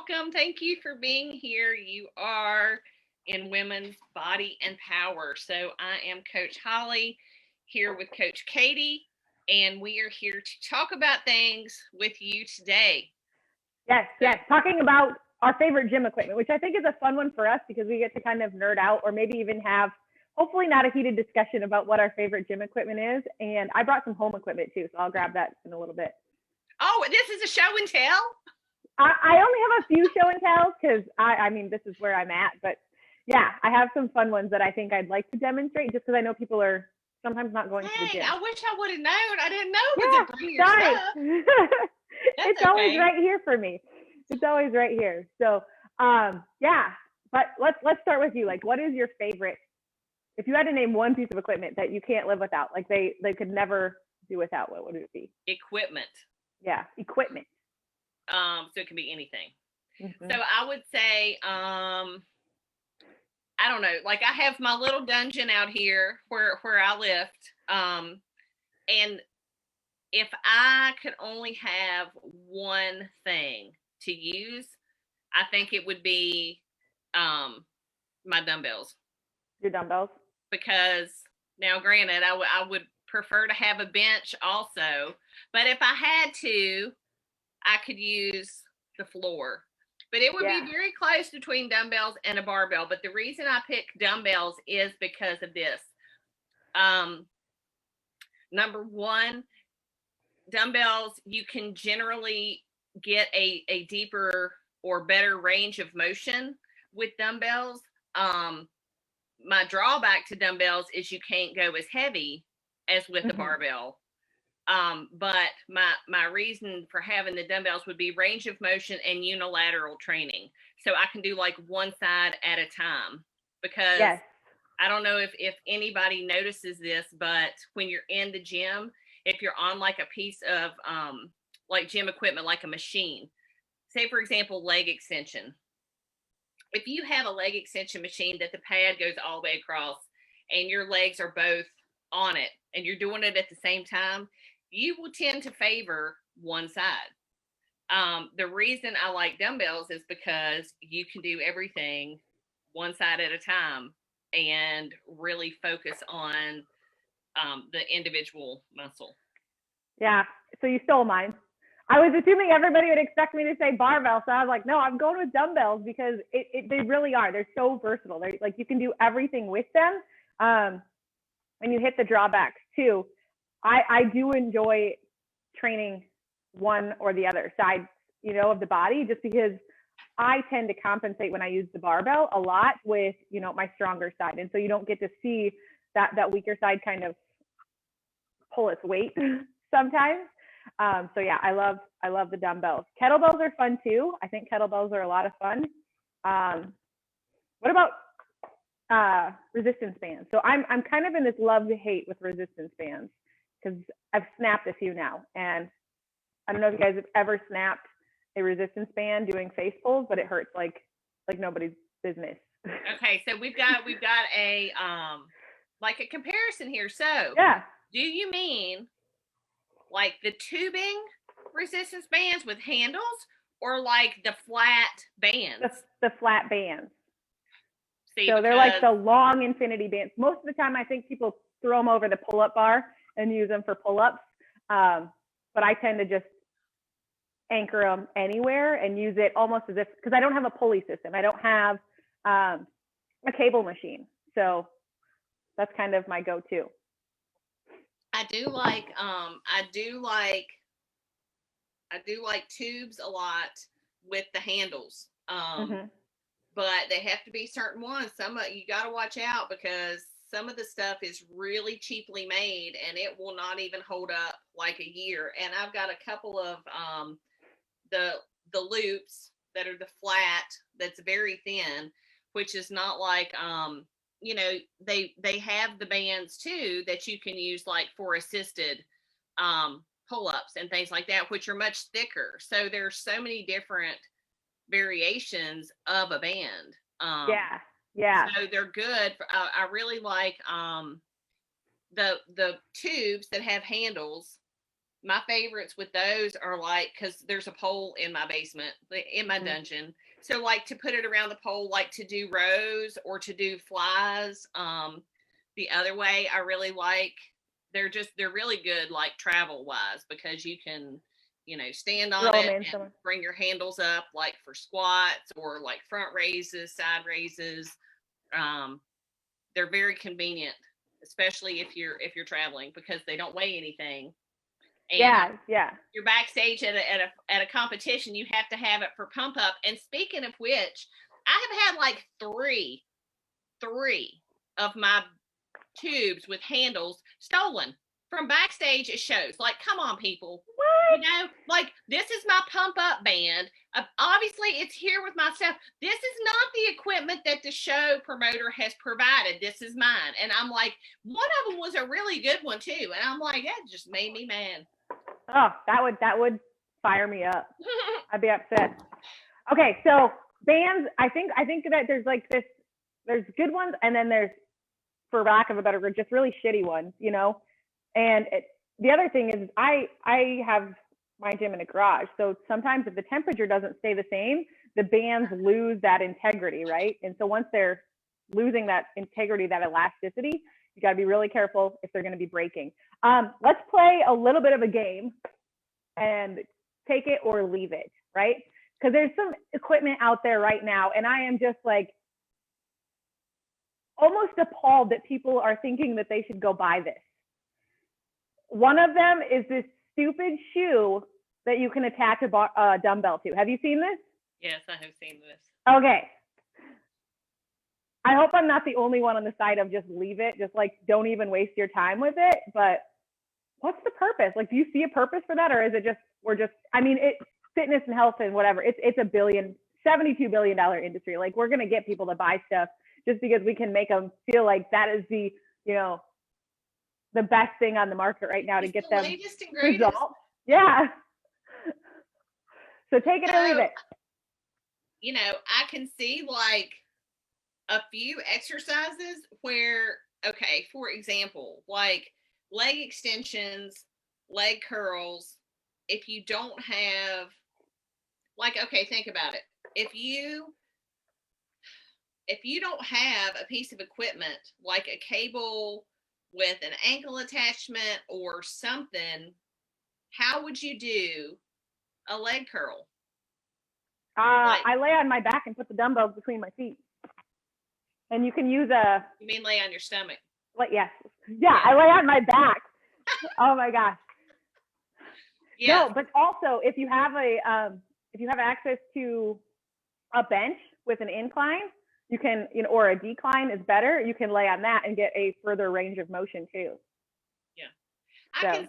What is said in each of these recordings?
welcome. Thank you for being here. You are in Women's Body and Power. So I am Coach Holly here with Coach Katie, and we are here to talk about things with you today. Yes. Talking about our favorite gym equipment, which I think is a fun one for us because we get to kind of nerd out or maybe even have, hopefully not a heated discussion about what our favorite gym equipment is. And I brought some home equipment too, so I'll grab that in a little bit. Oh, this is a show and tell? I only have a few show and tells because I mean, this is where I'm at. But yeah, I have some fun ones that I think I'd like to demonstrate just because I know people are sometimes not going to the gym. I wish I would have known. I didn't know to bring your sorry. stuff. It's okay. Always right here for me. It's always right here. So, yeah, but let's start with you. Like, what is your favorite? If you had to name one piece of equipment that you can't live without, like they could never do without, what would it be? Equipment. Yeah, equipment. So it can be anything. Mm-hmm. So I would say, I don't know, like I have my little dungeon out here where I lift. And if I could only have one thing to use, I think it would be my dumbbells. Your dumbbells? Because now, granted, I would prefer to have a bench also, but if I had to, I could use the floor. But it would be very close between dumbbells and a barbell. But the reason I picked dumbbells is because of this. Number one, dumbbells, you can generally get a deeper or better range of motion with dumbbells. My drawback to dumbbells is you can't go as heavy as with a barbell. But my reason for having the dumbbells would be range of motion and unilateral training. So I can do like one side at a time because I don't know if anybody notices this, but when you're in the gym, if you're on like a piece of like gym equipment, like a machine, say for example, leg extension. If you have a leg extension machine that the pad goes all the way across and your legs are both on it and you're doing it at the same time, you will tend to favor one side. The reason I like dumbbells is because you can do everything one side at a time and really focus on the individual muscle. Yeah. So you stole mine. I was assuming everybody would expect me to say barbell. So I was like, no, I'm going with dumbbells because they really are. They're so versatile. They're like, you can do everything with them. And you hit the drawbacks too. I do enjoy training one or the other side, of the body, just because I tend to compensate when I use the barbell a lot with, my stronger side. And so you don't get to see that weaker side kind of pull its weight sometimes. So yeah, I love the dumbbells. Kettlebells are fun too. I think kettlebells are a lot of fun. What about resistance bands? So I'm kind of in this love to hate with resistance bands because I've snapped a few now, and I don't know if you guys have ever snapped a resistance band doing face pulls, but it hurts like nobody's business. Okay, so we've got a like a comparison here. So yeah, do you mean like the tubing resistance bands with handles, or like the flat bands? The flat bands. See, so they're like the long infinity bands. Most of the time, I think people throw them over the pull-up bar and use them for pull-ups. But I tend to just anchor them anywhere and use it almost as if, because I don't have a pulley system. I don't have a cable machine. So that's kind of my go-to. I do like tubes a lot with the handles. But they have to be certain ones. You got to watch out because some of the stuff is really cheaply made and it will not even hold up like a year. And I've got a couple of the loops that are the flat that's very thin, which is not like they have the bands too that you can use like for assisted pull-ups and things like that, which are much thicker. So there's so many different variations of a band. Yeah. So they're good. I really like the tubes that have handles my favorites with those are like, because there's a pole in my basement, in my dungeon. So like to put it around the pole, like to do rows or to do flies. The other way I really like, they're really good like travel wise, because you can, stand on it and bring your handles up like for squats or like front raises, side raises. They're very convenient, especially if you're traveling, because they don't weigh anything. And you're backstage at a competition, you have to have it for pump up. And speaking of which, I have had like three of my tubes with handles stolen from backstage at shows. Like, come on, people. What? Like, this is my pump up band. Obviously, it's here with my stuff. This is not the equipment that the show promoter has provided. This is mine. And I'm like, one of them was a really good one too. And I'm like, that just made me mad. Oh, that would fire me up. I'd be upset. Okay, so bands, I think that there's like this, there's good ones, and then there's, for lack of a better word, just really shitty ones, And the other thing is, I have my gym in a garage, so sometimes if the temperature doesn't stay the same, the bands lose that integrity, right? And so once they're losing that integrity, that elasticity, you got to be really careful if they're going to be breaking. Let's play a little bit of a game and take it or leave it, right? Because there's some equipment out there right now, and I am just like almost appalled that people are thinking that they should go buy this. One of them is this stupid shoe that you can attach a dumbbell to. Have you seen this? Yes, I have seen this. Okay. I hope I'm not the only one on the side of just leave it, just like don't even waste your time with it. But what's the purpose? Like, do you see a purpose for that, or is it just fitness and health and whatever? It's a $72 billion industry. Like, we're gonna get people to buy stuff just because we can make them feel like that is the the best thing on the market right now to get them results. Yeah. So take it or leave it. I can see like a few exercises where, okay, for example, like leg extensions, leg curls, if you don't have, like, okay, think about it. If you don't have a piece of equipment like a cable with an ankle attachment or something, how would you do a leg curl? I lay on my back and put the dumbbells between my feet. And you can use You mean lay on your stomach? Like, yes. Yeah, I lay on my back. Oh my gosh. Yeah. No, but also if you have access to a bench with an incline, you can, or a decline is better, you can lay on that and get a further range of motion too. Yeah. I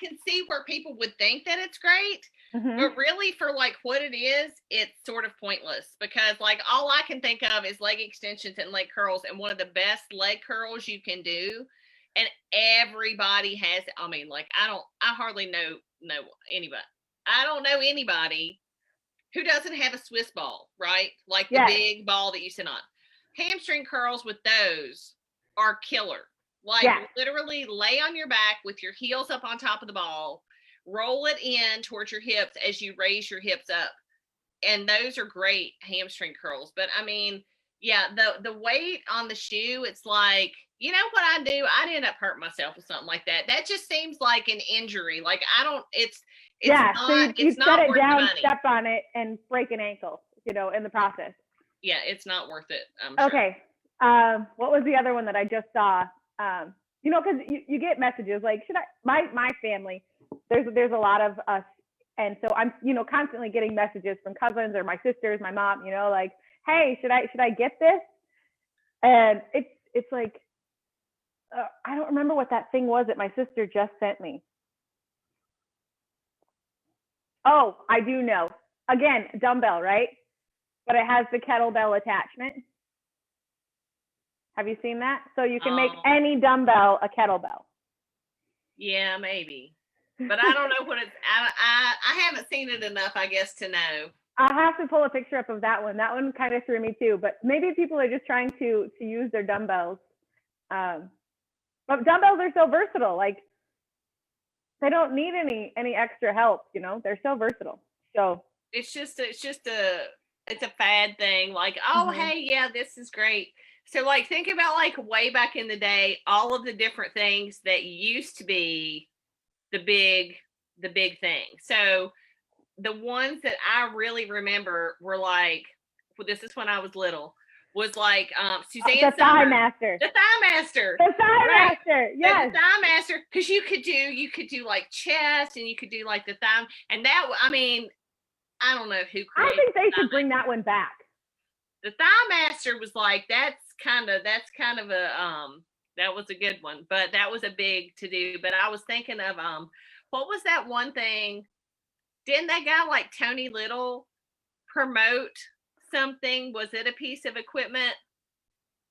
can see where people would think that it's great, but really for like what it is, it's sort of pointless, because like all I can think of is leg extensions and leg curls, and one of the best leg curls you can do, and everybody has it. I mean, like I hardly know anybody. I don't know anybody who doesn't have a Swiss ball, right? Like the big ball that you sit on. Hamstring curls with those are killer. Like literally lay on your back with your heels up on top of the ball, roll it in towards your hips as you raise your hips up. And those are great hamstring curls. But I mean, yeah, the weight on the shoe, it's like, you know what I do? I'd end up hurting myself with something like that. That just seems like an injury. Like so you set it down, step on it, and break an ankle, in the process. Yeah, it's not worth it. I'm sure. Okay. What was the other one that I just saw? Because you get messages like, my family, there's a lot of us, and so I'm, constantly getting messages from cousins or my sisters, my mom, like, hey, should I get this? And it's like, I don't remember what that thing was that my sister just sent me. Oh, I do know. Again, dumbbell, right? But it has the kettlebell attachment. Have you seen that? So you can make any dumbbell a kettlebell. Yeah, maybe. But I don't know what it's. I haven't seen it enough, I guess, to know. I'll have to pull a picture up of that one. That one kind of threw me too. But maybe people are just trying to use their dumbbells. But dumbbells are so versatile. Like, they don't need any extra help, you know. They're so versatile. So it's a fad thing. Like, oh, hey, yeah, this is great. So like, think about like way back in the day, all of the different things that used to be the big thing. So the ones that I really remember were like, well, this is when I was little, was like Suzanne the Thigh Summers. Master. The Thigh Master. The Thigh right? Master. Yes. The Thigh Master, because you could do like chest, and you could do like the thigh, and that, I mean, I don't know who created. I think they should bring that one back. The Thigh Master was like, that's kind of a that was a good one, but that was a big to do. But I was thinking of what was that one thing? Didn't that guy like Tony Little promote something? Was it a piece of equipment?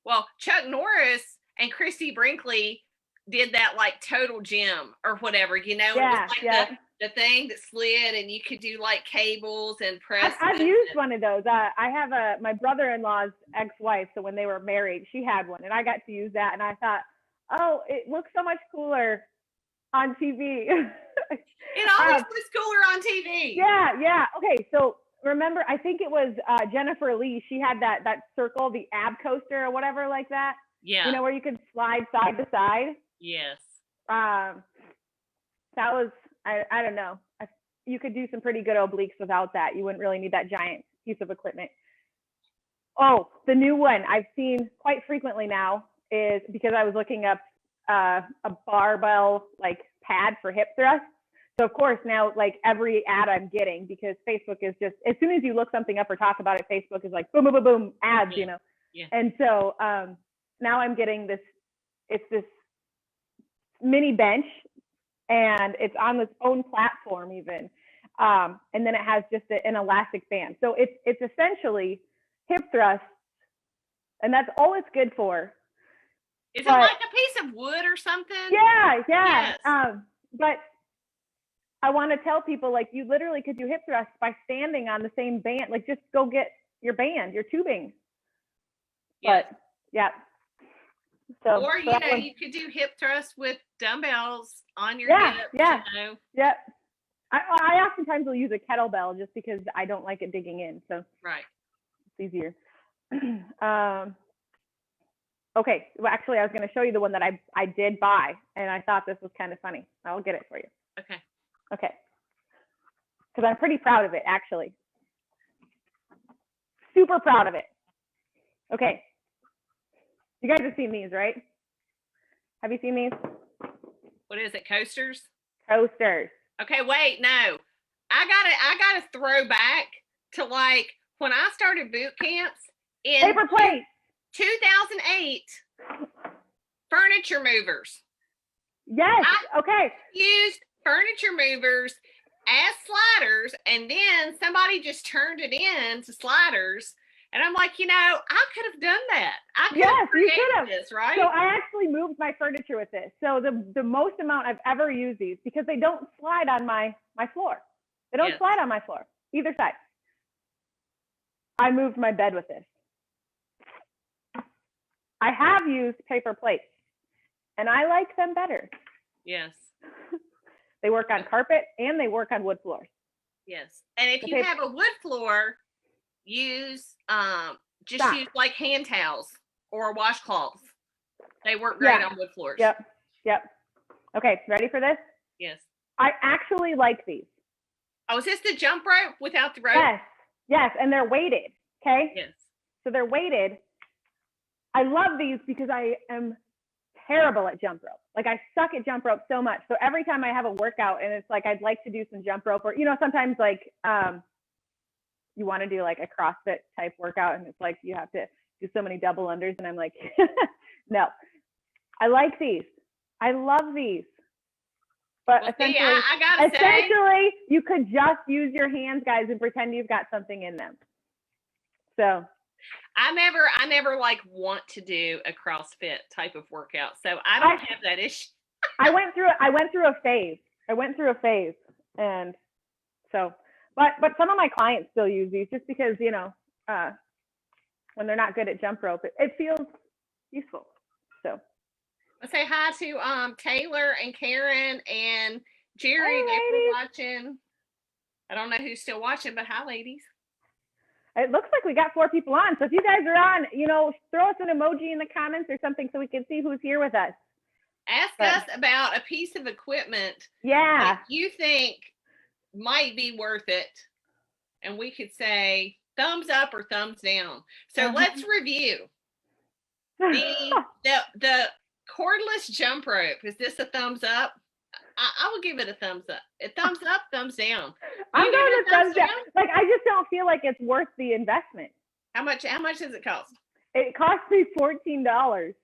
Well, Chuck Norris and Christy Brinkley did that like Total Gym or whatever, you know. Yeah, it was like yeah. the thing that slid, and you could do like cables and press. I've used one of those. I have my brother-in-law's ex-wife, so when they were married, she had one, and I got to use that, and I thought, oh, it looks so much cooler on TV. It always looks cooler on TV. Yeah. Okay, so remember, I think it was Jennifer Lee. She had that circle, the ab coaster or whatever like that. Yeah. You know, where you could slide side to side. Yes. That was, I don't know. You could do some pretty good obliques without that. You wouldn't really need that giant piece of equipment. Oh, the new one I've seen quite frequently now is, because I was looking up a barbell like pad for hip thrusts. So of course now, like, every ad I'm getting, because Facebook is just, as soon as you look something up or talk about it, Facebook is like boom, boom, boom, boom, ads, you know. Yeah. And so now I'm getting this, it's this mini bench, and it's on its own platform even. And then it has just an elastic band. So it's essentially hip thrusts, and that's all it's good for. Is it like a piece of wood or something? Yeah. Yes. But I want to tell people, like, you literally could do hip thrusts by standing on the same band. Like, just go get your band, your tubing. Yes. But yeah. So, or you know, you could do hip thrusts with dumbbells on your hip. Yeah. You know? Yeah. I oftentimes will use a kettlebell just because I don't like it digging in. So right. It's easier. Okay. Well, actually, I was going to show you the one that I did buy, and I thought this was kind of funny. I'll get it for you. Okay. Because I'm pretty proud of it, actually. Super proud of it. Okay. You guys have seen these, right? Have you seen these? What is it? Coasters? Coasters. Okay, wait, no. I gotta throw back to like when I started boot camps in paper plates. 2008. Furniture movers. Yes. Okay. Used furniture movers as sliders, and then somebody just turned it into sliders. And I'm like, you know, I could have done that. I could have created this, right? So I actually moved my furniture with this. So the most amount I've ever used these, because they don't slide on my floor. They don't slide on my floor, either side. I moved my bed with this. I have used paper plates, and I like them better. Yes. They work on carpet, and they work on wood floors. Yes. And if you have a wood floor, use use like hand towels or washcloths. They work great on wood floors. Yep. Okay, ready for this? Yes. I actually like these. Oh, is this the jump rope without the rope? Yes, and they're weighted. Okay. Yes. So they're weighted. I love these because I am terrible at jump rope. Like, I suck at jump rope so much. So every time I have a workout and it's like, I'd like to do some jump rope, or, you know, sometimes like you want to do like a CrossFit type workout, and it's like you have to do so many double unders, and I'm like, no. I like these. I love these. But essentially, you could just use your hands, guys, and pretend you've got something in them. So I never like want to do a CrossFit type of workout, so I don't have that issue. I went through a phase, and so, but some of my clients still use these just because, you know, when they're not good at jump rope, it feels useful. So let's say hi to Taylor and Karen and Jerry, Hey, thanks for ladies. watching. I don't know who's still watching, but hi, ladies. It looks like we got 4 people on. So if you guys are on, throw us an emoji in the comments or something so we can see who's here with us. Ask us about a piece of equipment that you think might be worth it. And we could say thumbs up or thumbs down. So let's review. The cordless jump rope. Is this a thumbs up? I will give it a thumbs up. A thumbs up, thumbs down. I'm going to thumbs down. Like, I just don't feel like it's worth the investment. How much does it cost? It cost me $14.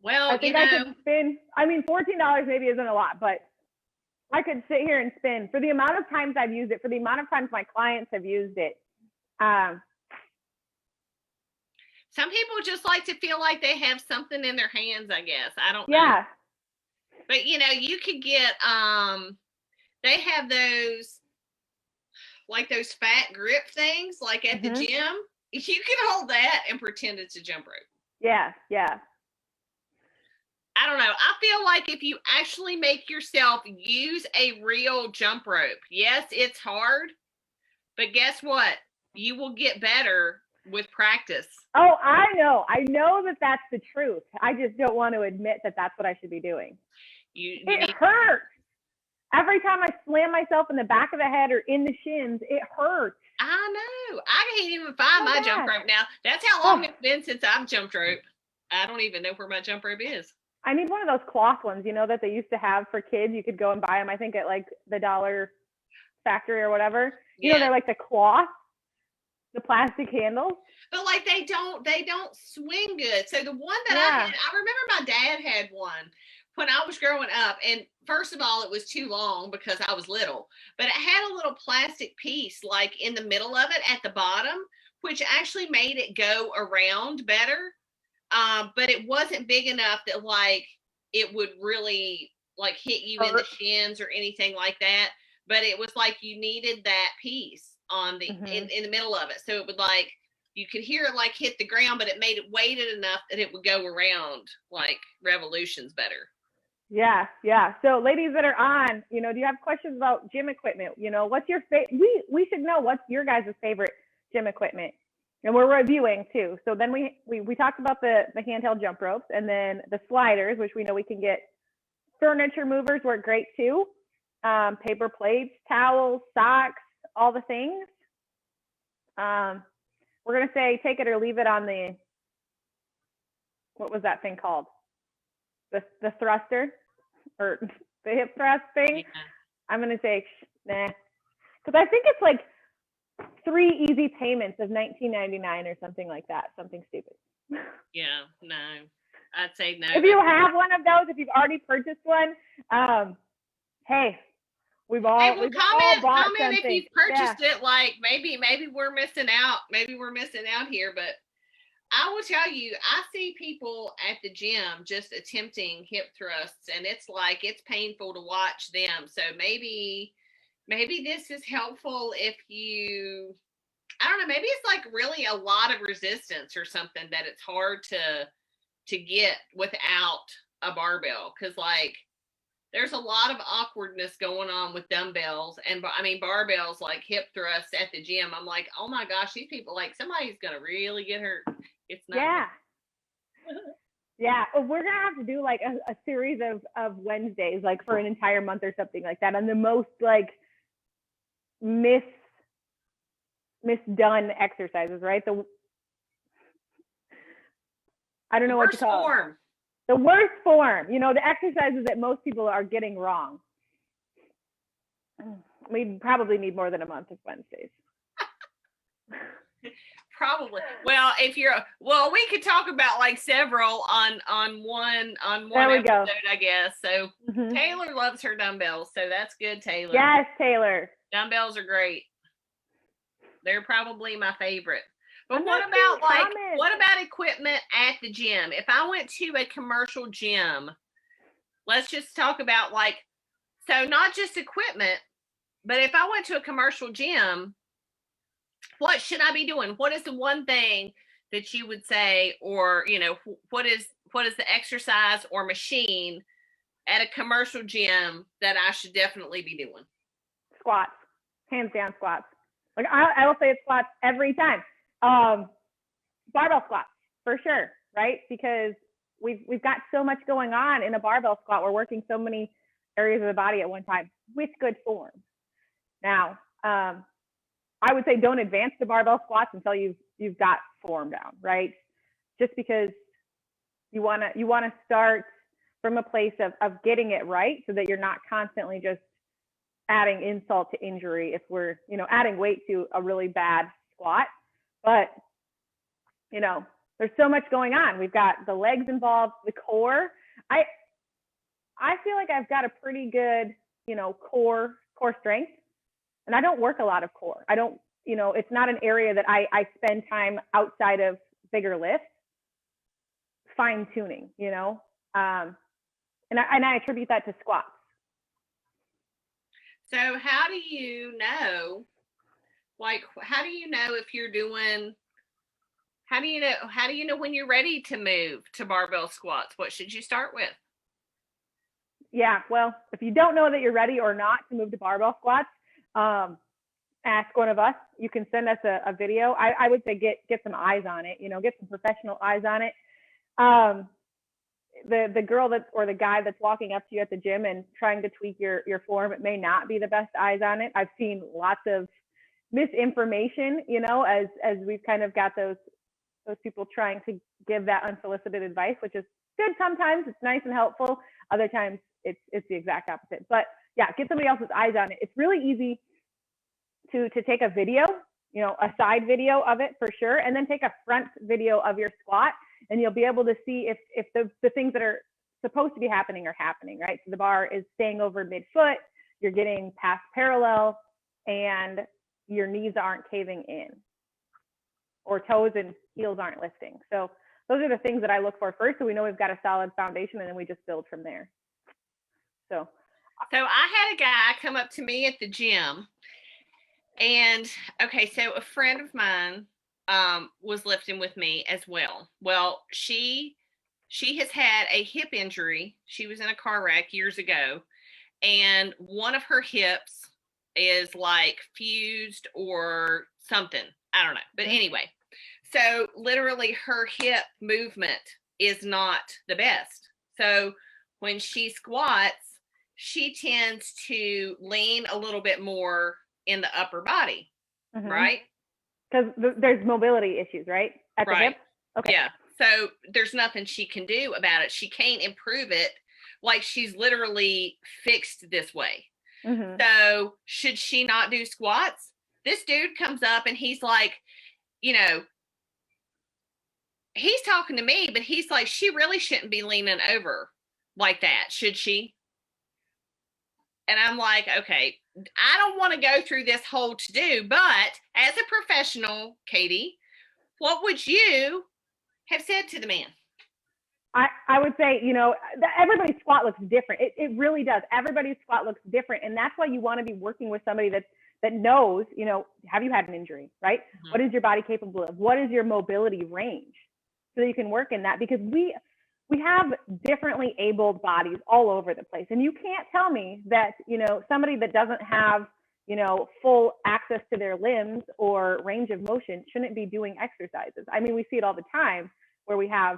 Well, I think I could spin. I mean, $14 maybe isn't a lot, but I could sit here and spin for the amount of times I've used it, for the amount of times my clients have used it. Some people just like to feel like they have something in their hands, I guess. I don't know. Yeah. But, you could get, they have those, like those fat grip things, like at the gym. You can hold that and pretend it's a jump rope. Yeah. I don't know. I feel like if you actually make yourself use a real jump rope, yes, it's hard, but guess what? You will get better with practice. Oh, I know that that's the truth. I just don't want to admit that that's what I should be doing. It hurts. Every time I slam myself in the back of the head or in the shins, it hurts. I know. I can't even find my jump rope now. That's how long it's been since I've jumped rope. I don't even know where my jump rope is. I need one of those cloth ones, that they used to have for kids. You could go and buy them, I think, at like the Dollar Factory or whatever. They're like the cloth, the plastic handles. But like they don't swing good. So the one that I had, I remember my dad had one when I was growing up. And first of all, it was too long because I was little. But it had a little plastic piece like in the middle of it at the bottom, which actually made it go around better. But it wasn't big enough that like it would really like hit you in the shins or anything like that. But it was like you needed that piece on the in the middle of it, so it would like you could hear it like hit the ground, but it made it weighted enough that it would go around like revolutions better. Yeah. So ladies that are on, do you have questions about gym equipment? What's your we should know what's your guys' favorite gym equipment. And we're reviewing too. So then we talked about the handheld jump ropes, and then the sliders, which we know we can get. Furniture movers work great too. Paper plates, towels, socks, all the things. We're going to say take it or leave it on the, what was that thing called? The thruster or the hip thrust thing. Yeah. I'm going to say nah. Because I think it's like 3 easy payments of $19.99 or something like that. Something stupid. Yeah, no. I'd say no. If you have one of those, if you've already purchased one, hey, we've all bought something. If you've purchased it, like maybe we're missing out. Maybe we're missing out here, but I will tell you, I see people at the gym just attempting hip thrusts, and it's like it's painful to watch them. So maybe this is helpful if you, I don't know, maybe it's like really a lot of resistance or something that it's hard to get without a barbell, because like there's a lot of awkwardness going on with dumbbells and barbells, like hip thrusts at the gym. I'm like, oh my gosh, these people, like somebody's gonna really get hurt. It's not. Yeah. We're gonna have to do like a series of Wednesdays, like for an entire month or something like that, on the most like misdone exercises, right? I don't know what to call it. The worst form, the exercises that most people are getting wrong. We probably need more than a month of Wednesdays. Probably. Well, we could talk about like several on one episode, I guess. So Taylor loves her dumbbells, so that's good, Taylor. Yes, Taylor. Dumbbells are great. They're probably my favorite. But what about equipment at the gym? If I went to a commercial gym, let's just talk about so not just equipment, but if I went to a commercial gym, what should I be doing? What is the one thing that you would say, or, what is the exercise or machine at a commercial gym that I should definitely be doing? Squats, hands down squats. Like I will say it's squats every time. Barbell squats for sure, right? Because we've got so much going on in a barbell squat. We're working so many areas of the body at one time with good form. Now, I would say don't advance the barbell squats until you've got form down, right? Just because you want to start from a place of getting it right, so that you're not constantly just adding insult to injury if we're, adding weight to a really bad squat. But, there's so much going on. We've got the legs involved, the core. I feel like I've got a pretty good, core strength, and I don't work a lot of core. I don't, it's not an area that I spend time outside of bigger lifts fine tuning, and I attribute that to squats. So how do you know, how do you know if you're doing, how do you know when you're ready to move to barbell squats? What should you start with? Yeah, well, if you don't know that you're ready or not to move to barbell squats, ask one of us. You can send us a video. I would say get some eyes on it, get some professional eyes on it. The girl or the guy that's walking up to you at the gym and trying to tweak your form, it may not be the best eyes on it. I've seen lots of misinformation, as we've kind of got those people trying to give that unsolicited advice, which is good sometimes. It's nice and helpful. Other times it's the exact opposite. But yeah, get somebody else's eyes on it. It's really easy to take a video, a side video of it for sure, and then take a front video of your squat, and you'll be able to see if the things that are supposed to be happening are happening, right? So the bar is staying over midfoot, you're getting past parallel, and your knees aren't caving in, or toes and heels aren't lifting. So those are the things that I look for first, so we know we've got a solid foundation, and then we just build from there. So I had a guy come up to me at the gym, and so a friend of mine was lifting with me as well. Well, she has had a hip injury. She was in a car wreck years ago, and one of her hips is like fused or something. I don't know. But anyway, so literally her hip movement is not the best. So when she squats, she tends to lean a little bit more in the upper body, right? Because there's mobility issues, right? At the hip? Okay. Yeah. So there's nothing she can do about it. She can't improve it. Like, she's literally fixed this way. So should she not do squats? This dude comes up and he's like, he's talking to me, but he's like, she really shouldn't be leaning over like that, should she? And I'm like, okay, I don't want to go through this whole to-do, but as a professional, Katie, what would you have said to the man? I would say, everybody's squat looks different. It really does. Everybody's squat looks different. And that's why you want to be working with somebody that knows, have you had an injury, right? What is your body capable of? What is your mobility range? So that you can work in that, because we have differently abled bodies all over the place. And you can't tell me that, somebody that doesn't have, full access to their limbs or range of motion shouldn't be doing exercises. I mean, we see it all the time where we have,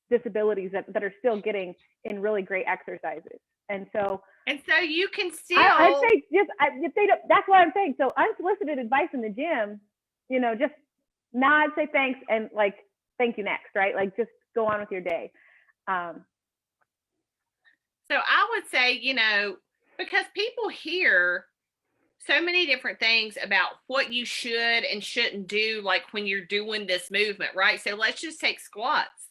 disabilities that are still getting in really great exercises. And so you can still, I'd say if they don't, that's what I'm saying. So unsolicited advice in the gym, just nod, say thanks, and like, thank you next, right? Like, just go on with your day. So I would say, because people hear so many different things about what you should and shouldn't do, like when you're doing this movement, right? So let's just take squats.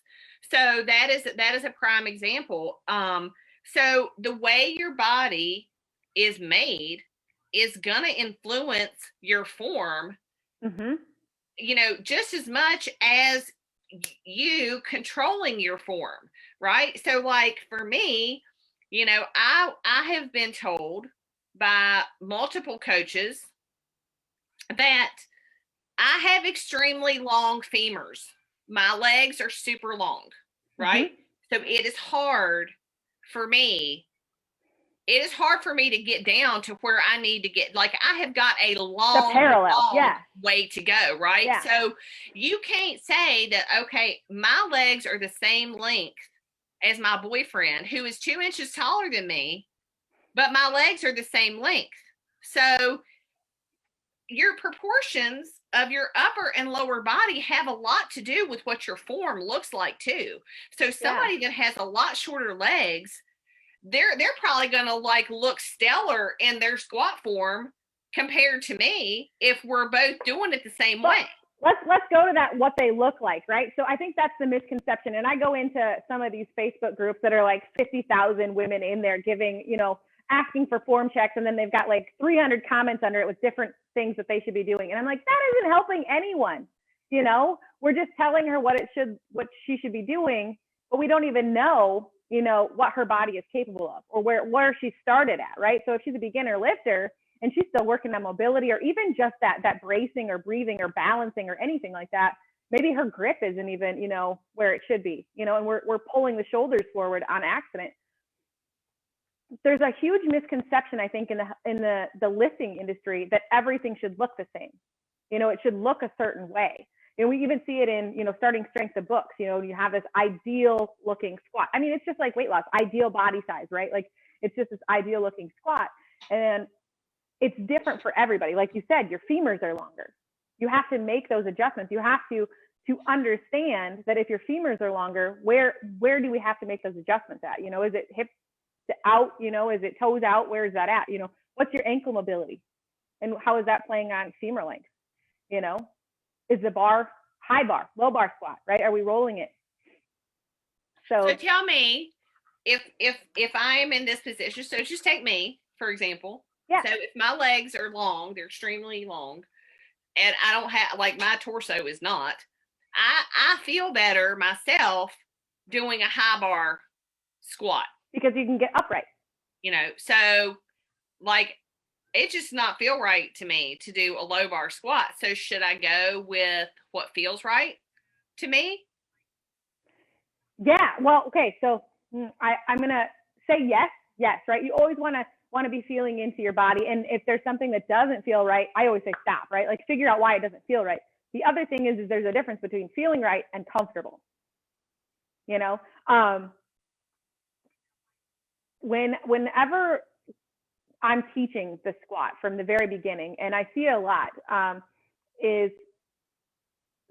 So that is a prime example. So the way your body is made is going to influence your form, just as much as you controlling your form, right? So like for me, I have been told by multiple coaches that I have extremely long femurs. My legs are super long, right? So it is hard for me, it is hard for me to get down to where I need to get. Like, I have got a long way to go, right? Yeah. So you can't say that, okay, my legs are the same length as my boyfriend, who is 2 inches taller than me, but my legs are the same length. So your proportions of your upper and lower body have a lot to do with what your form looks like too. So somebody that has a lot shorter legs, they're probably gonna like look stellar in their squat form compared to me if we're both doing it the same way. Let's go to that, what they look like, right? So I think that's the misconception. And I go into some of these Facebook groups that are like 50,000 women in there giving, you know, asking for form checks, and then they've got like 300 comments under it with different things that they should be doing. And I'm like, that isn't helping anyone. You know, we're just telling her what she should be doing, but we don't even know, you know, what her body is capable of or where she started at, right? So if she's a beginner lifter and she's still working on mobility, or even just that bracing or breathing or balancing or anything like that, maybe her grip isn't even, you know, where it should be, you know, and we're pulling the shoulders forward on accident. There's a huge misconception, I think, in the lifting industry that everything should look the same. You know, it should look a certain way. And we even see it in, you know, Starting Strength, the books. You know, you have this ideal looking squat. I mean, it's just like weight loss, ideal body size, right? Like, it's just this ideal looking squat. And it's different for everybody. Like you said, your femurs are longer. You have to make those adjustments. You have to understand that if your femurs are longer, where do we have to make those adjustments at? You know, is it hips out? You know, is it toes out? Where is that at? You know, what's your ankle mobility? And how is that playing on femur length? You know, is the bar high bar, low bar squat, right? Are we rolling it? So tell me, if I am in this position, so just take me, for example. Yeah. So if my legs are long, they're extremely long, and I don't have, like, my torso is not, I feel better myself doing a high bar squat. Because you can get upright. You know, so like, it just not feel right to me to do a low bar squat. So should I go with what feels right to me? Yeah. Well, okay. So I'm going to say yes, right? You always want to be feeling into your body. And if there's something that doesn't feel right, I always say stop, right? Like, figure out why it doesn't feel right. The other thing is there's a difference between feeling right and comfortable. You know, whenever I'm teaching the squat from the very beginning, and I see a lot, is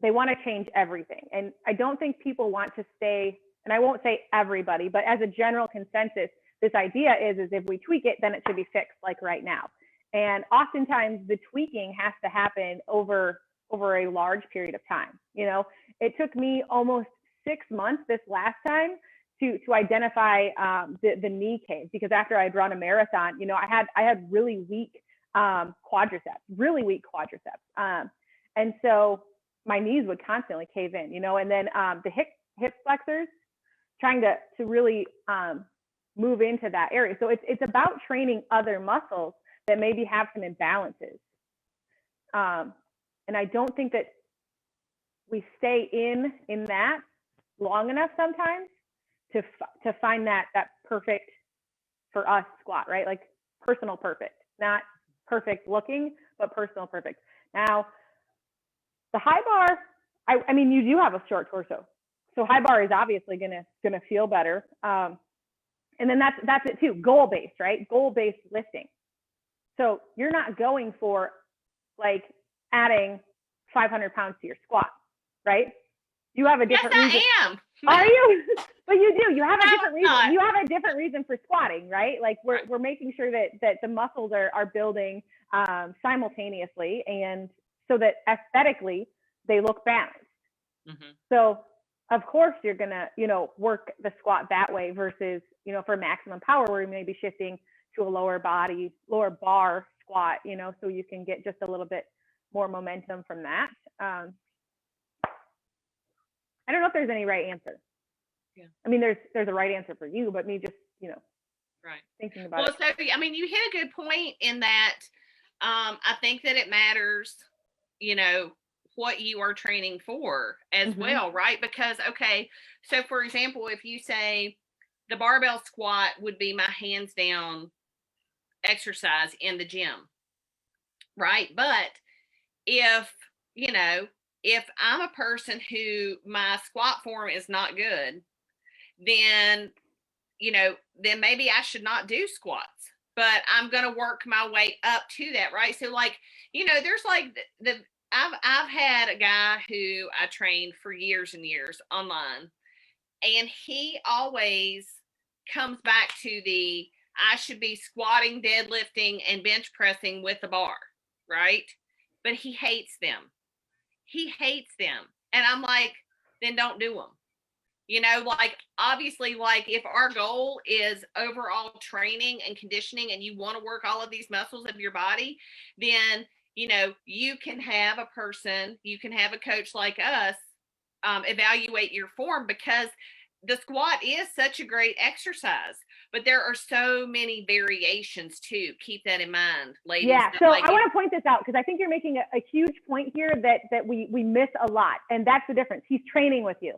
they want to change everything. And I don't think people want to stay, and I won't say everybody, but as a general consensus, this idea is if we tweak it, then it should be fixed, like right now. And oftentimes the tweaking has to happen over a large period of time. You know, it took me almost 6 months this last time to identify the knee cave, because after I'd run a marathon, you know, I had really weak quadriceps, and so my knees would constantly cave in, you know, and then the hip flexors, trying to really move into that area. So it's about training other muscles that maybe have some imbalances, and I don't think that we stay in that long enough sometimes to find that perfect for us squat, right? Like, personal perfect, not perfect looking, but personal perfect. Now, the high bar, I mean, you do have a short torso, so high bar is obviously gonna feel better. And then that's it too, goal-based, right? Goal-based lifting. So you're not going for like adding 500 pounds to your squat, right? You have a different reason. I am. Are you? But you do. You have a different reason. You have a different reason for squatting, right? like, we're making sure that the muscles are building simultaneously, and so that aesthetically they look balanced. Mm-hmm. So of course you're gonna, you know, work the squat that way versus, you know, for maximum power, where you may be shifting to a lower bar squat, you know, so you can get just a little bit more momentum from that. I don't know if there's any right answer. Yeah. I mean, there's a right answer for you, but me just, you know, thinking about it. Well, so, I mean, you hit a good point in that. I think that it matters, you know, what you are training for as well, right? Because, okay, so for example, if you say the barbell squat would be my hands down exercise in the gym, right? But if, you know, if I'm a person who my squat form is not good, then, then maybe I should not do squats, but I'm going to work my way up to that, right? So like, there's like I've had a guy who I trained for years and years online, and he always comes back to I should be squatting, deadlifting, and bench pressing with the bar, right? But he hates them. He hates them. And I'm like, then don't do them. Like obviously, like if our goal is overall training and conditioning and you want to work all of these muscles of your body, then, you can have a coach like us evaluate your form, because the squat is such a great exercise, but there are so many variations too. Keep that in mind, ladies. Yeah. So I want to point this out because I think you're making a huge point here that we miss a lot. And that's the difference. He's training with you.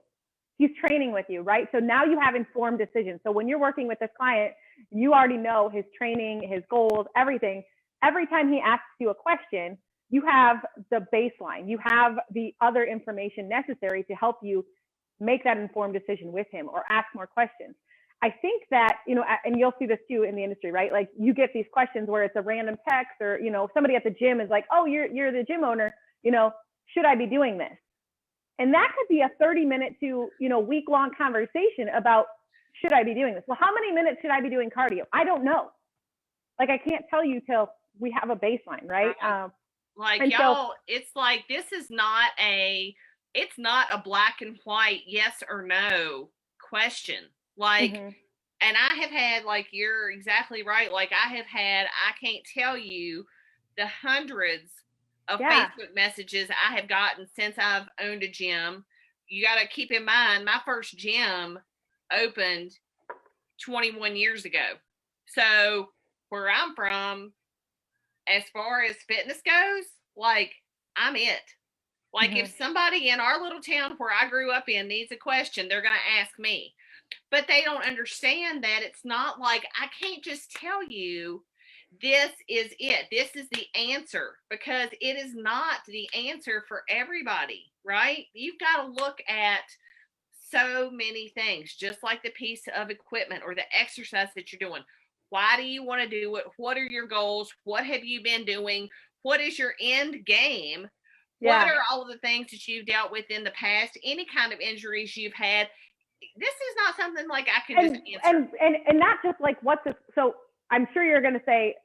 He's training with you, right? So now you have informed decisions. So when you're working with this client, you already know his training, his goals, everything. Every time he asks you a question, you have the baseline. You have the other information necessary to help you make that informed decision with him or ask more questions. I think that, and you'll see this too in the industry, right? Like you get these questions where it's a random text or, somebody at the gym is like, oh, you're the gym owner, should I be doing this? And that could be a 30-minute to, week-long conversation about, should I be doing this? Well, how many minutes should I be doing cardio? I don't know. Like, I can't tell you till we have a baseline, right? Like, y'all, it's like, this is not it's not a black and white yes or no question. Like, and I have had, like, you're exactly right. Like, I can't tell you the hundreds of Facebook messages I have gotten since I've owned a gym. You got to keep in mind, my first gym opened 21 years ago. So where I'm from, as far as fitness goes, like, I'm it. Like, if somebody in our little town where I grew up in needs a question, they're going to ask me. But they don't understand that it's not like I can't just tell you this is it. This is the answer, because it is not the answer for everybody, right? You've got to look at so many things, just like the piece of equipment or the exercise that you're doing. Why do you want to do it? What are your goals? What have you been doing? What is your end game? What are all of the things that you've dealt with in the past? Any kind of injuries you've had? This is not something like I can just answer. And not just like so I'm sure you're going to say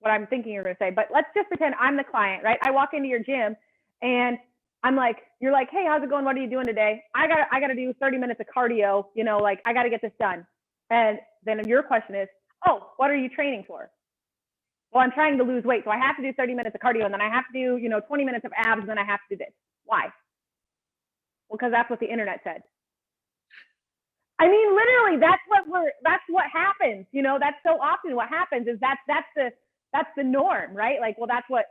what I'm thinking you're going to say, but let's just pretend I'm the client, right? I walk into your gym and I'm like, you're like, hey, how's it going? What are you doing today? I got to do 30 minutes of cardio, like I got to get this done. And then your question is, oh, what are you training for? Well, I'm trying to lose weight. So I have to do 30 minutes of cardio, and then I have to do, 20 minutes of abs, and then I have to do this. Why? Well, because that's what the internet said. I mean, literally, that's what happens. That's so often what happens is that's the norm, right? Like, well, that's what,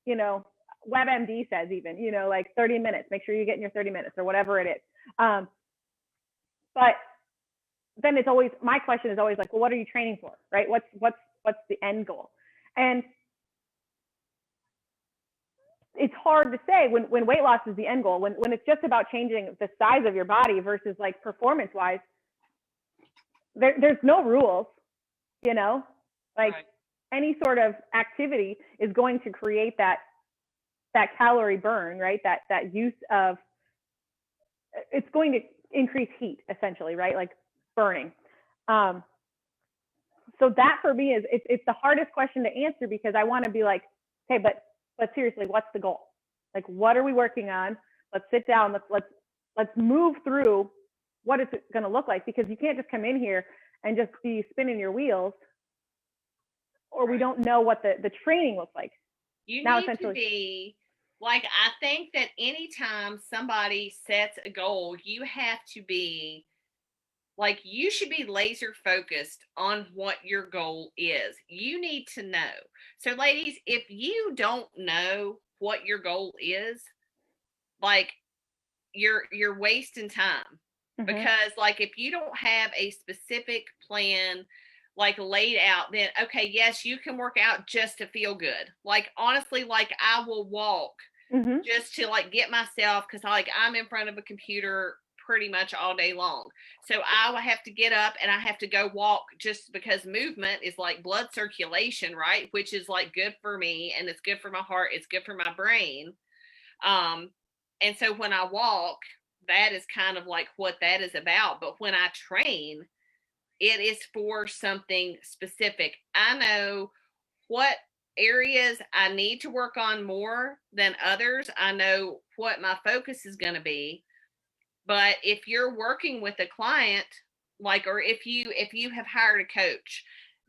WebMD says even, like 30 minutes, make sure you get in your 30 minutes or whatever it is. But then it's always, my question is always like, well, what are you training for, right? What's the end goal? And it's hard to say when weight loss is the end goal, when it's just about changing the size of your body versus like performance wise, there's no rules, like any sort of activity is going to create that calorie burn, right? That use of, it's going to increase heat essentially, right? Like burning. So that for me is, it's the hardest question to answer, because I want to be like, okay, but seriously, what's the goal? Like, what are we working on? Let's sit down. Let's move through what is it going to look like, because you can't just come in here and just be spinning your wheels, or we don't know what the training looks like. You need to be like, I think that anytime somebody sets a goal, you have to be like, you should be laser focused on what your goal is. You need to know. So ladies, if you don't know what your goal is, like, you're wasting time. because like if you don't have a specific plan like laid out, then okay, yes, you can work out just to feel good. Like honestly, like I will walk just to like get myself, because like I'm in front of a computer pretty much all day long, so I will have to get up and I have to go walk just because movement is like blood circulation, right? Which is like good for me, and it's good for my heart, it's good for my brain. And so when I walk, that is kind of like what that is about. But when I train, it is for something specific. I know what areas I need to work on more than others. I know what my focus is going to be. But if you're working with a client, like, or if you have hired a coach,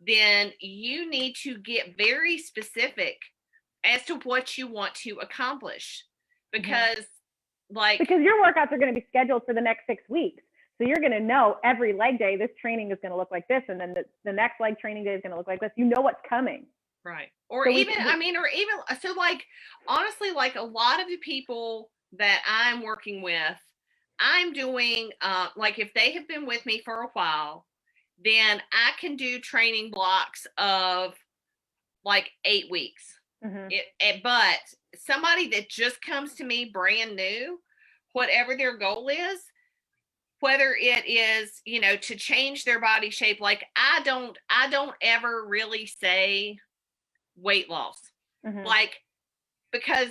then you need to get very specific as to what you want to accomplish, because because your workouts are going to be scheduled for the next 6 weeks. So you're going to know every leg day, this training is going to look like this. And then the next leg training day is going to look like this. You know what's coming. Right. Or so even, so like, honestly, like a lot of the people that I'm working with, I'm doing, like if they have been with me for a while, then I can do training blocks of like 8 weeks. But somebody that just comes to me brand new, whatever their goal is, whether it is, to change their body shape, like I don't ever really say weight loss, like, because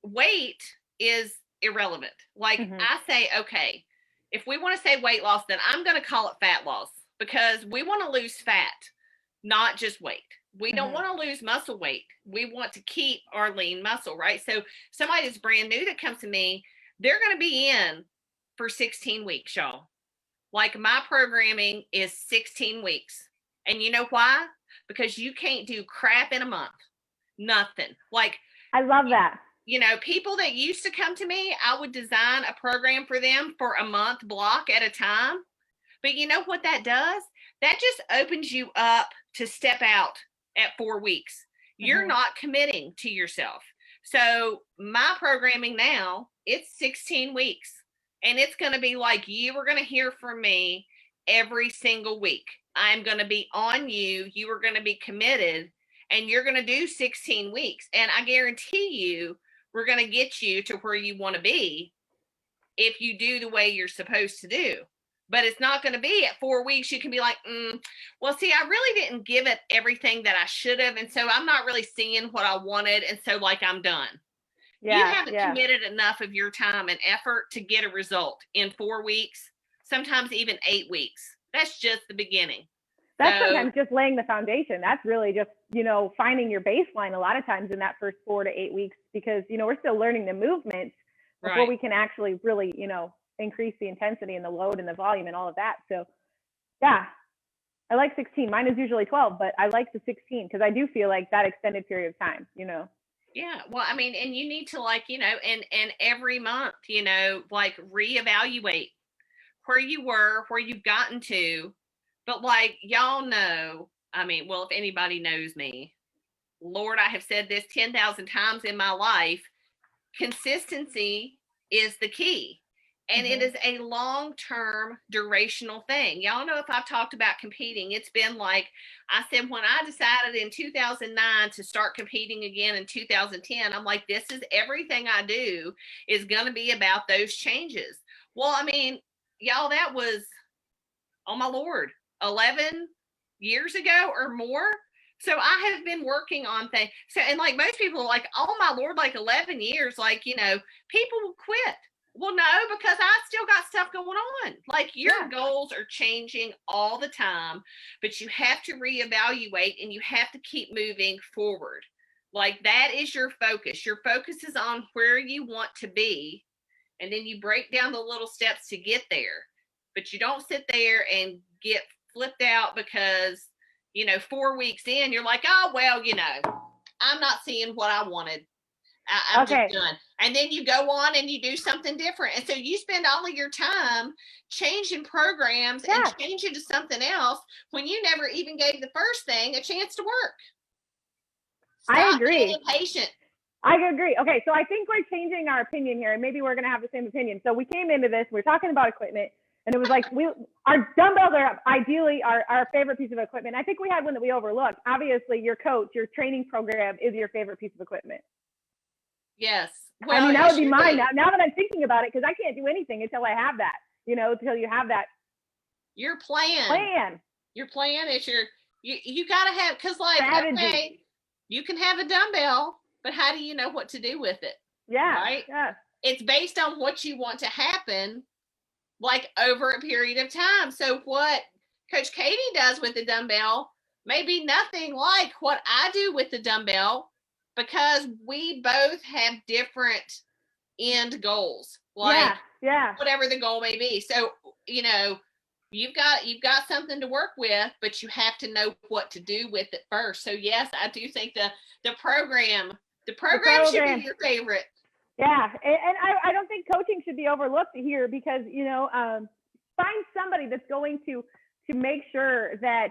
weight is irrelevant. Like I say, okay, if we want to say weight loss, then I'm going to call it fat loss, because we want to lose fat, not just weight. We don't want to lose muscle weight. We want to keep our lean muscle, right? So somebody that's brand new that comes to me, they're going to be in for 16 weeks, y'all. Like my programming is 16 weeks. And you know why? Because you can't do crap in a month. Nothing. Like, I love that. People that used to come to me, I would design a program for them for a month block at a time. But you know what that does? That just opens you up to step out at 4 weeks. You're not committing to yourself. So my programming now, it's 16 weeks. And it's going to be like, you are going to hear from me every single week. I'm going to be on you. You are going to be committed, and you're going to do 16 weeks. And I guarantee you, we're going to get you to where you want to be if you do the way you're supposed to do. But it's not going to be at 4 weeks. You can be like, well, see, I really didn't give it everything that I should have. And so I'm not really seeing what I wanted. And so like, I'm done. You haven't committed enough of your time and effort to get a result in 4 weeks, sometimes even 8 weeks. That's just the beginning. That's sometimes just laying the foundation. That's really just, finding your baseline a lot of times in that first 4 to 8 weeks, because, we're still learning the movements before we can actually really, increase the intensity and the load and the volume and all of that. So yeah, I like 16. Mine is usually 12, but I like the 16 because I do feel like that extended period of time, Yeah. Well, I mean, and you need to like, and every month, like reevaluate where you were, where you've gotten to. But like, y'all know, I mean, well, if anybody knows me, Lord, I have said this 10,000 times in my life, consistency is the key. And it is a long-term durational thing. Y'all know if I've talked about competing, it's been like, I said, when I decided in 2009 to start competing again in 2010, I'm like, this is everything I do is going to be about those changes. Well, I mean, y'all, that was, oh my Lord, 11 years ago or more. So I have been working on things. So, and like most people are like, oh my Lord, like 11 years, like, people will quit. Well, no, because I still got stuff going on. Like your goals are changing all the time, but you have to reevaluate and you have to keep moving forward. Like that is your focus. Your focus is on where you want to be. And then you break down the little steps to get there. But you don't sit there and get flipped out because, 4 weeks in, you're like, oh, well, I'm not seeing what I wanted. I'm just done. And then you go on and you do something different. And so you spend all of your time changing programs and changing to something else when you never even gave the first thing a chance to work. Stop I agree. being impatient. I agree. Okay, so I think we're changing our opinion here, and maybe we're going to have the same opinion. So we came into this, we're talking about equipment, and it was like our dumbbells are ideally our favorite piece of equipment. I think we had one that we overlooked. Obviously, your coach, your training program is your favorite piece of equipment. Yes. Well, I mean, that would be mine now that I'm thinking about it, because I can't do anything until I have that, until you have that. Your plan. Your plan is you got to have, because like, strategy. Okay, you can have a dumbbell, but how do you know what to do with it? Yeah. Right? Yeah. It's based on what you want to happen, like over a period of time. So what Coach Katie does with the dumbbell may be nothing like what I do with the dumbbell, because we both have different end goals. Like, yeah. Whatever the goal may be. So, you've got something to work with, but you have to know what to do with it first. So yes, I do think the program should be your favorite. Yeah, and I don't think coaching should be overlooked here, because find somebody that's going to make sure that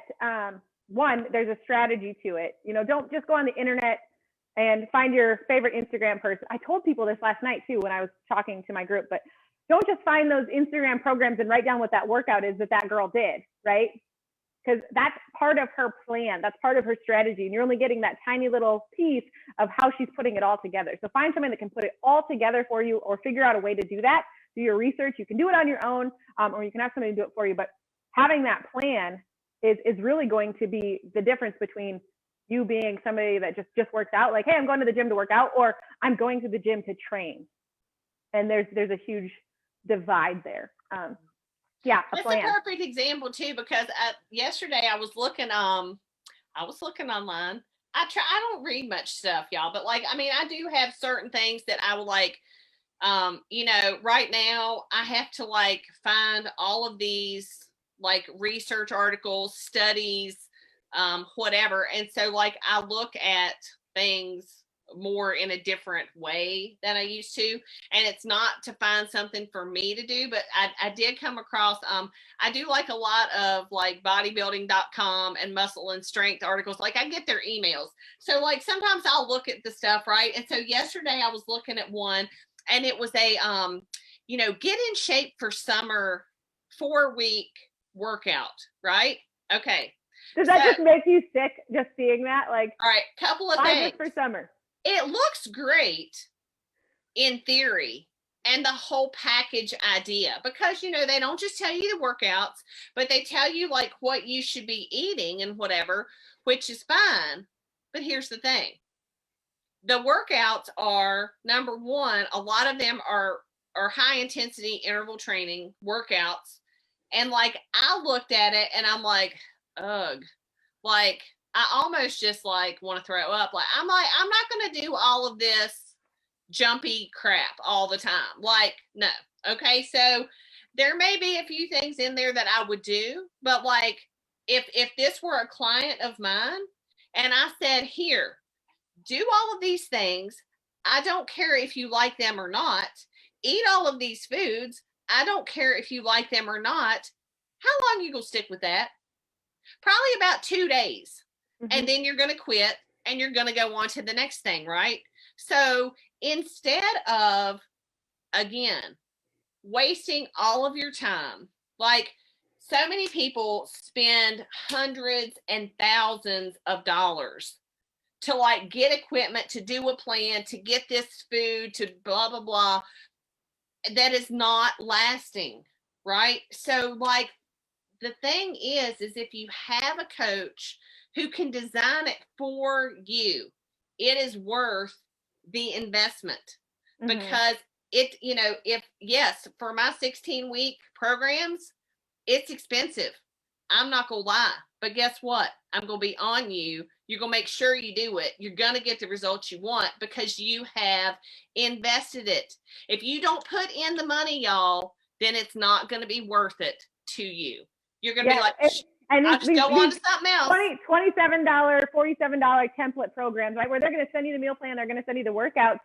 one, there's a strategy to it. Don't just go on the internet and find your favorite Instagram person. I told people this last night too when I was talking to my group, but don't just find those Instagram programs and write down what that workout is that girl did, right? Because that's part of her plan. That's part of her strategy. And you're only getting that tiny little piece of how she's putting it all together. So find someone that can put it all together for you, or figure out a way to do that. Do your research. You can do it on your own, or you can have somebody do it for you. But having that plan is really going to be the difference between you being somebody that just works out, like, hey, I'm going to the gym to work out, or I'm going to the gym to train. And there's a huge divide there. That's a perfect example too, because yesterday I was looking online. I don't read much stuff, y'all, but I do have certain things that I will like. Right now I have to find all of these research articles, studies, whatever. And so I look at things more in a different way than I used to. And it's not to find something for me to do, but I did come across, I do a lot of bodybuilding.com and muscle and strength articles. I get their emails. So sometimes I'll look at the stuff, right? And so yesterday I was looking at one, and it was a, get in shape for summer 4-week workout, right? Okay. Does that just make you sick just seeing that? All right, couple of things. For summer. It looks great in theory, and the whole package idea, because they don't just tell you the workouts, but they tell you what you should be eating and whatever, which is fine. But here's the thing. The workouts are, number one, a lot of them are high intensity interval training workouts. And I looked at it and I'm like, ugh. I almost just want to throw up. I'm not going to do all of this jumpy crap all the time. No. Okay. So there may be a few things in there that I would do, but if this were a client of mine and I said, here, do all of these things. I don't care if you like them or not. Eat all of these foods. I don't care if you like them or not. How long are you going to stick with that? Probably about 2 days. And then you're going to quit and you're going to go on to the next thing, right? So instead of, again, wasting all of your time, so many people spend hundreds and thousands of dollars to get equipment, to do a plan, to get this food, to blah, blah, blah, that is not lasting, right? So the thing is if you have a coach who can design it for you, it is worth the investment. Because for my 16-week programs, it's expensive. I'm not going to lie, but guess what? I'm going to be on you. You're going to make sure you do it. You're going to get the results you want because you have invested it. If you don't put in the money, y'all, then it's not going to be worth it to you. You're going to be like, and I'll just go on to something else. $27, $47 template programs, right? Where they're going to send you the meal plan, they're going to send you the workouts.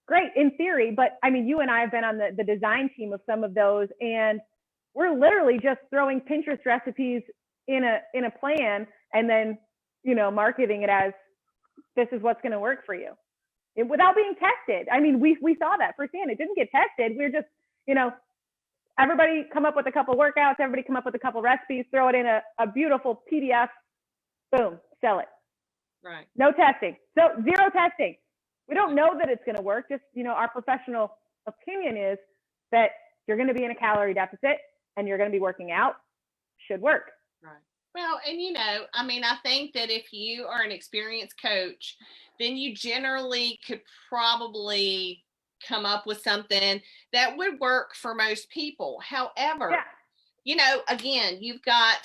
Great in theory, but you and I have been on the design team of some of those, and we're literally just throwing Pinterest recipes in a plan, and then marketing it as this is what's going to work for you. without being tested. I mean, we saw that firsthand. It didn't get tested. We were just, everybody come up with a couple workouts, everybody come up with a couple recipes, throw it in a beautiful PDF, boom, sell it. Right. No testing. So zero testing. We don't know that it's going to work. Just, our professional opinion is that you're going to be in a calorie deficit and you're going to be working out. Should work. Right. Well, and I think that if you are an experienced coach, then you generally could probably come up with something that would work for most people. However, again, you've got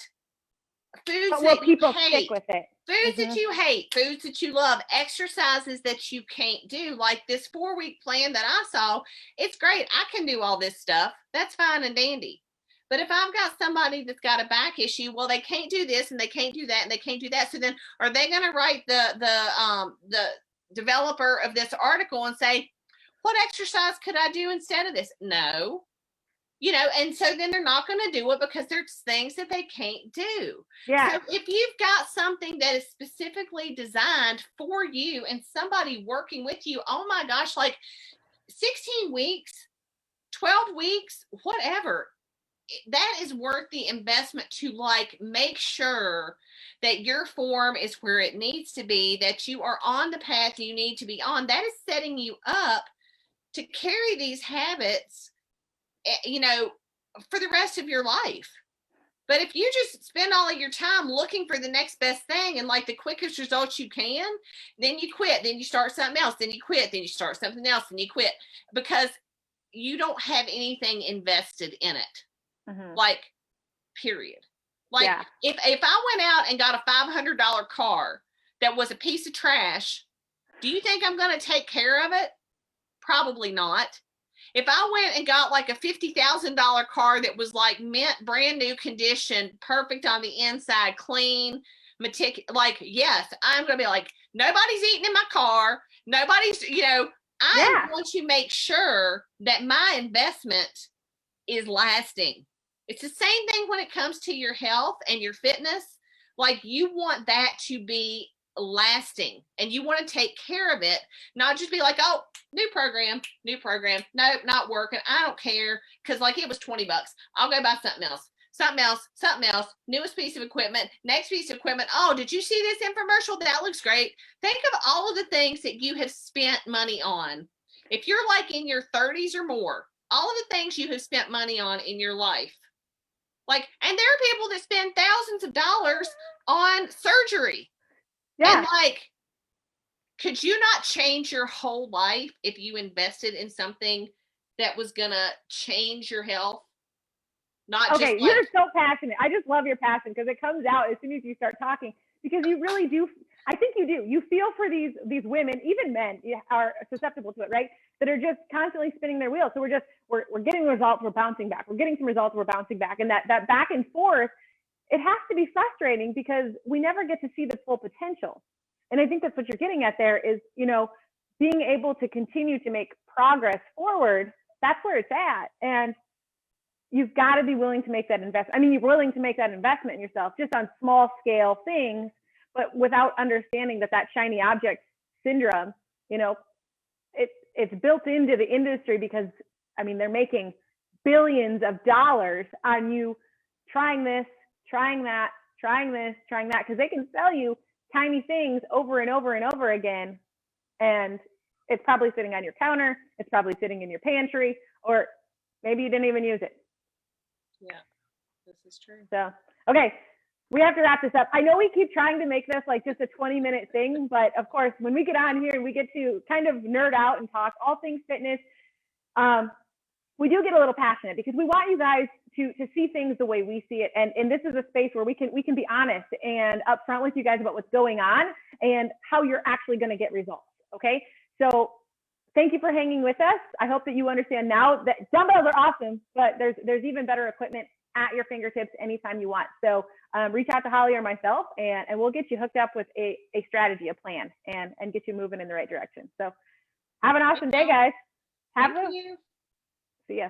foods that people hate, stick with it. Foods that you hate, foods that you love, exercises that you can't do, like this 4-week plan that I saw. It's great. I can do all this stuff. That's fine and dandy. But if I've got somebody that's got a back issue, well, they can't do this and they can't do that and they can't do that. So then are they going to write the developer of this article and say, what exercise could I do instead of this? No. And so then they're not going to do it because there's things that they can't do. Yeah. So if you've got something that is specifically designed for you and somebody working with you, oh my gosh, like 16 weeks, 12 weeks, whatever, that is worth the investment to make sure that your form is where it needs to be, that you are on the path you need to be on. That is setting you up to carry these habits, for the rest of your life. But if you just spend all of your time looking for the next best thing and the quickest results you can, then you quit, then you start something else, then you quit, then you start something else, and you quit because you don't have anything invested in it. Mm-hmm. Period. If I went out and got a $500 car that was a piece of trash, do you think I'm going to take care of it? Probably not. If I went and got a $50,000 car that was mint, brand new condition, perfect on the inside, clean, meticulous, yes, I'm going to be nobody's eating in my car. Nobody's, I want to make sure that my investment is lasting. It's the same thing when it comes to your health and your fitness. You want that to be lasting and you want to take care of it, not just be oh, new program, nope, not working, I don't care, because it was $20, I'll go buy something else, newest piece of equipment, next piece of equipment. Oh, did you see this infomercial? That looks great. Think of all of the things that you have spent money on. If you're in your 30s or more, all of the things you have spent money on in your life, and there are people that spend thousands of dollars on surgery. Yeah. And could you not change your whole life if you invested in something that was gonna change your health? Okay, you're so passionate. I just love your passion because it comes out as soon as you start talking, because you really do. I think you do. You feel for these women, even men are susceptible to it, right? That are just constantly spinning their wheels. So we're getting results, we're bouncing back. We're getting some results, we're bouncing back. And that back and forth, it has to be frustrating because we never get to see the full potential. And I think that's what you're getting at there is, being able to continue to make progress forward. That's where it's at. And you've got to be willing to make that investment. I mean, you're willing to make that investment in yourself just on small scale things, but without understanding that shiny object syndrome, it's built into the industry because, they're making billions of dollars on you trying this, trying that, trying this, trying that, because they can sell you tiny things over and over and over again. And it's probably sitting on your counter. It's probably sitting in your pantry, or maybe you didn't even use it. Yeah, this is true. So, okay, we have to wrap this up. I know we keep trying to make this just a 20-minute thing, but of course, when we get on here and we get to kind of nerd out and talk all things fitness, we do get a little passionate because we want you guys to see things the way we see it. And this is a space where we can be honest and upfront with you guys about what's going on and how you're actually going to get results. Okay. So thank you for hanging with us. I hope that you understand now that dumbbells are awesome, but there's even better equipment at your fingertips anytime you want. So reach out to Holly or myself and we'll get you hooked up with a strategy, a plan, and get you moving in the right direction. So have an awesome day, guys. Thank you. See ya.